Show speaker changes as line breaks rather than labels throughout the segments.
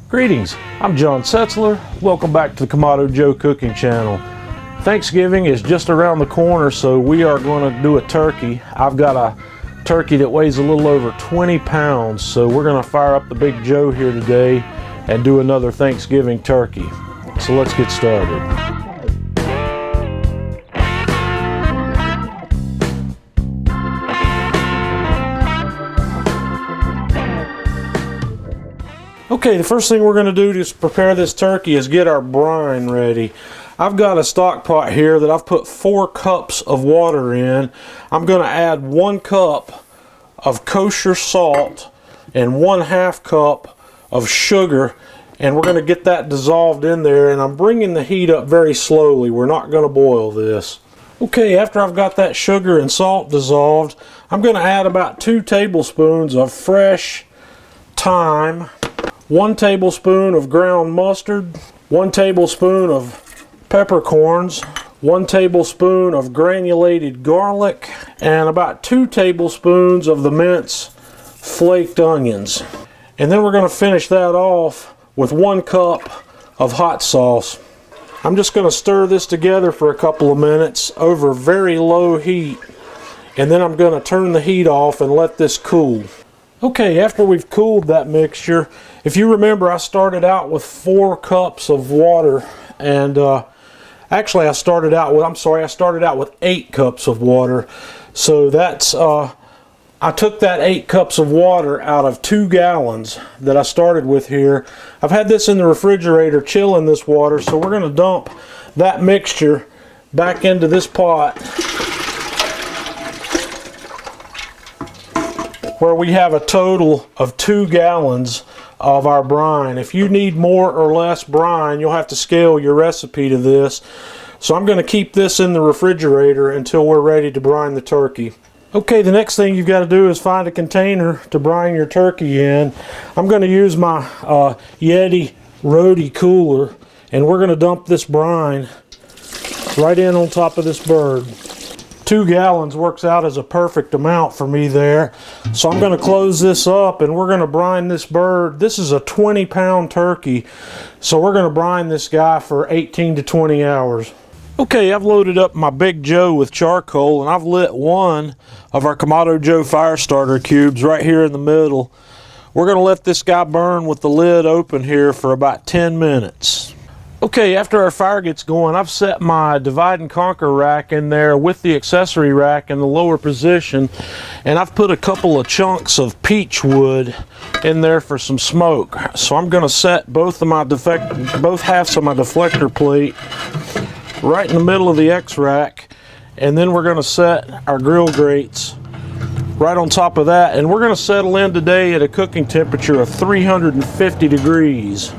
Greetings, I'm John Setzler. Welcome back to the Kamado Joe Cooking Channel. Thanksgiving is just around the corner, so we are going to do a turkey. I've got a turkey that weighs a little over 20 pounds, so we're going to fire up the Big Joe here today and do another Thanksgiving turkey. So let's get started. Okay, the first thing we're going to do to prepare this turkey is get our brine ready. I've got a stock pot here that I've put 4 cups of water in. I'm going to add 1 cup of kosher salt and 1/2 cup of sugar, and we're going to get that dissolved in there, and I'm bringing the heat up very slowly. We're not going to boil this. Okay, after I've got that sugar and salt dissolved, I'm going to add about 2 tablespoons of fresh thyme, 1 tablespoon of ground mustard, 1 tablespoon of peppercorns, 1 tablespoon of granulated garlic, and about 2 tablespoons of the minced flaked onions. And then we're going to finish that off with 1 cup of hot sauce. I'm just going to stir this together for a couple of minutes over very low heat, and then I'm going to turn the heat off and let this cool. Okay, after we've cooled that mixture, if you remember, I started out with 4 cups of water, and actually I started out with 8 cups of water. So that's I took that 8 cups of water out of 2 gallons that I started with here. I've had this in the refrigerator chilling this water, so we're going to dump that mixture back into this pot, where we have a total of 2 gallons of our brine. If you need more or less brine, you'll have to scale your recipe to this. So I'm going to keep this in the refrigerator until we're ready to brine the turkey. Okay, the next thing you've got to do is find a container to brine your turkey in. I'm going to use my Yeti Roadie cooler, and we're going to dump this brine right in on top of this bird. 2 gallons works out as a perfect amount for me there. So I'm going to close this up, and we're going to brine this bird. This is a 20-pound turkey, so we're going to brine this guy for 18 to 20 hours. Okay, I've loaded up my Big Joe with charcoal, and I've lit 1 of our Kamado Joe fire starter cubes right here in the middle. We're going to let this guy burn with the lid open here for about 10 minutes. Okay, after our fire gets going, I've set my divide and conquer rack in there with the accessory rack in the lower position, and I've put a couple of chunks of peach wood in there for some smoke. So I'm going to set both halves of my deflector plate right in the middle of the X-rack, and then we're going to set our grill grates right on top of that, and we're going to settle in today at a cooking temperature of 350 degrees.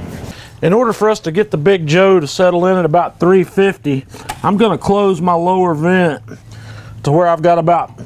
In order for us to get the Big Joe to settle in at about 350, I'm going to close my lower vent to where I've got about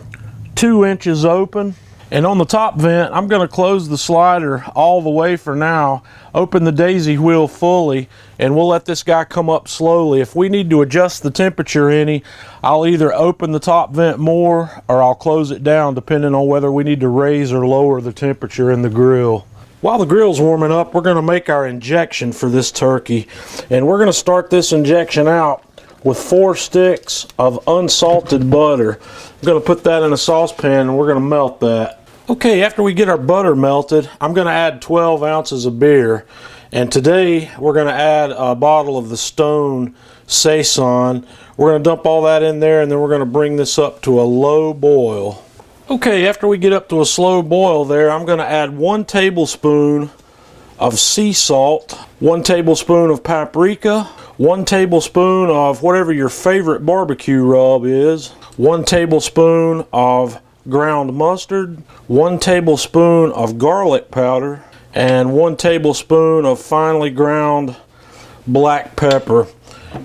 2 inches open. And on the top vent, I'm going to close the slider all the way for now, open the daisy wheel fully, and we'll let this guy come up slowly. If we need to adjust the temperature any, I'll either open the top vent more or I'll close it down, depending on whether we need to raise or lower the temperature in the grill. While the grill's warming up, we're going to make our injection for this turkey, and we're going to start this injection out with 4 sticks of unsalted butter. I'm going to put that in a saucepan, and we're going to melt that. Okay, after we get our butter melted, I'm going to add 12 ounces of beer, and today we're going to add a bottle of the Stone Saison. We're going to dump all that in there, and then we're going to bring this up to a low boil. Okay, after we get up to a slow boil there, I'm going to add 1 tablespoon of sea salt, 1 tablespoon of paprika, 1 tablespoon of whatever your favorite barbecue rub is, 1 tablespoon of ground mustard, 1 tablespoon of garlic powder, and 1 tablespoon of finely ground black pepper.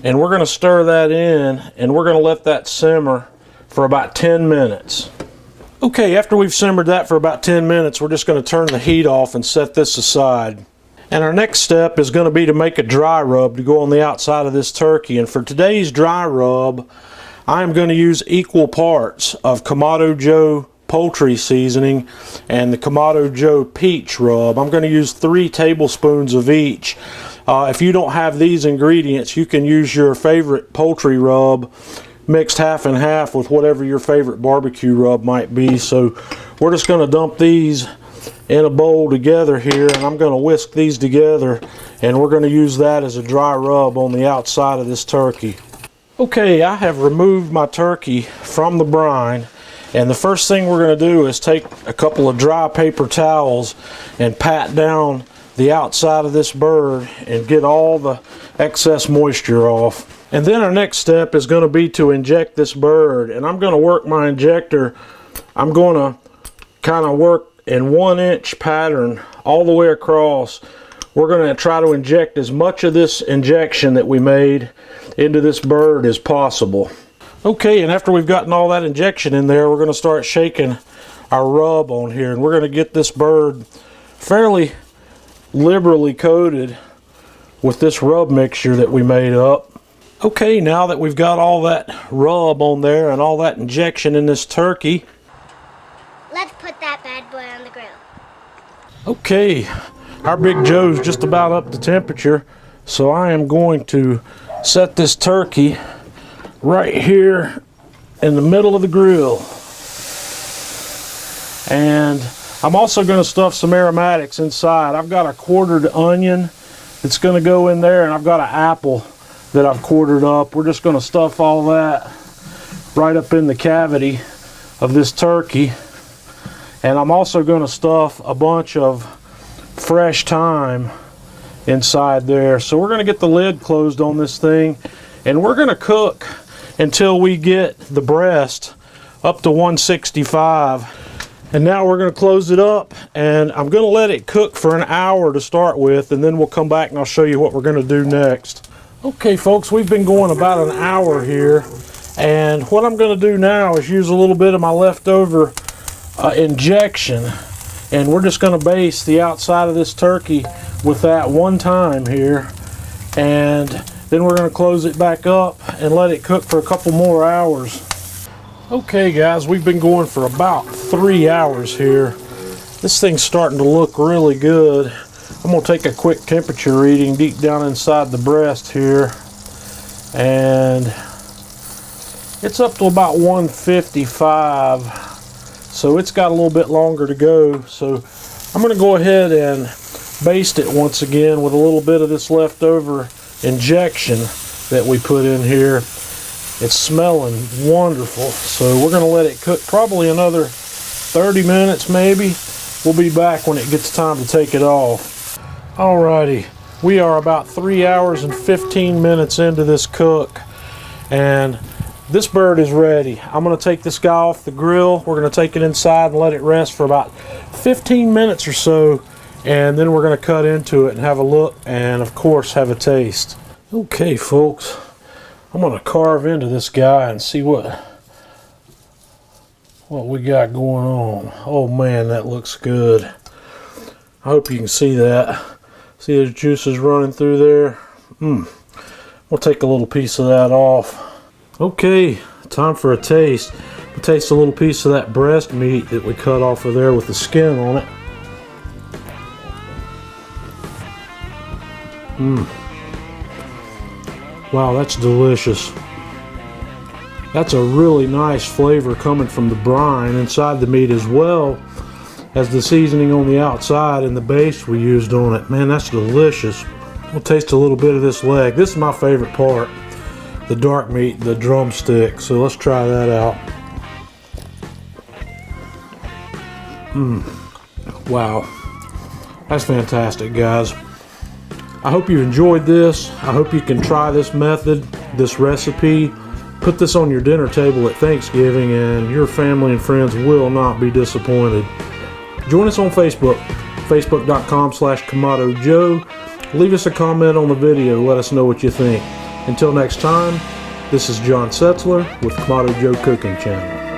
And we're going to stir that in, and we're going to let that simmer for about 10 minutes. Okay, after we've simmered that for about 10 minutes, we're just going to turn the heat off and set this aside. And our next step is going to be to make a dry rub to go on the outside of this turkey. And for today's dry rub, I am going to use equal parts of Kamado Joe poultry seasoning and the Kamado Joe peach rub. I'm going to use 3 tablespoons of each. If you don't have these ingredients, you can use your favorite poultry rub mixed half and half with whatever your favorite barbecue rub might be. So we're just going to dump these in a bowl together here, and I'm going to whisk these together, and we're going to use that as a dry rub on the outside of this turkey. Okay, I have removed my turkey from the brine, and the first thing we're going to do is take a couple of dry paper towels and pat down the outside of this bird and get all the excess moisture off. And then our next step is going to be to inject this bird, and I'm going to work my injector. I'm going to kind of work in 1-inch pattern all the way across. We're going to try to inject as much of this injection that we made into this bird as possible. Okay, and after we've gotten all that injection in there, we're going to start shaking our rub on here, and we're going to get this bird fairly liberally coated with this rub mixture that we made up. Okay, now that we've got all that rub on there and all that injection in this turkey,
let's put that bad boy on the grill.
Okay, our Big Joe's just about up to temperature, so I am going to set this turkey right here in the middle of the grill. And I'm also going to stuff some aromatics inside. I've got a quartered onion that's going to go in there, and I've got an apple that I've quartered up. We're just going to stuff all that right up in the cavity of this turkey. And I'm also going to stuff a bunch of fresh thyme inside there. So we're going to get the lid closed on this thing, and we're going to cook until we get the breast up to 165. And now we're going to close it up, and I'm going to let it cook for an hour to start with, and then we'll come back and I'll show you what we're going to do next. Okay folks, we've been going about an hour here, and what I'm going to do now is use a little bit of my leftover injection, and we're just going to baste the outside of this turkey with that one time here, and then we're going to close it back up and let it cook for a couple more hours. Okay guys, we've been going for about 3 hours here. This thing's starting to look really good. I'm going to take a quick temperature reading deep down inside the breast here, and it's up to about 155, so it's got a little bit longer to go. So I'm going to go ahead and baste it once again with a little bit of this leftover injection that we put in here. It's smelling wonderful, so we're going to let it cook probably another 30 minutes maybe. We'll be back when it gets time to take it off. Alrighty, we are about 3 hours and 15 minutes into this cook, and this bird is ready. I'm going to take this guy off the grill. We're going to take it inside and let it rest for about 15 minutes or so, and then we're going to cut into it and have a look and of course have a taste. Okay folks, I'm going to carve into this guy and see what we got going on. Oh man, that looks good. I hope you can see that. See those juices running through there? We'll take a little piece of that off. Okay, time for a taste. We'll taste a little piece of that breast meat that we cut off of there with the skin on it. Wow, that's delicious. That's a really nice flavor coming from the brine inside the meat, as well as the seasoning on the outside and the base we used on it. Man, that's delicious. We'll taste a little bit of this leg. This is my favorite part, the dark meat, the drumstick. So let's try that out. Wow, that's fantastic, guys. I hope you enjoyed this. I hope you can try this method, this recipe. Put this on your dinner table at Thanksgiving, and your family and friends will not be disappointed. Join us on Facebook, facebook.com/KamadoJoe. Leave us a comment on the video. Let us know what you think. Until next time, this is John Setzler with Kamado Joe Cooking Channel.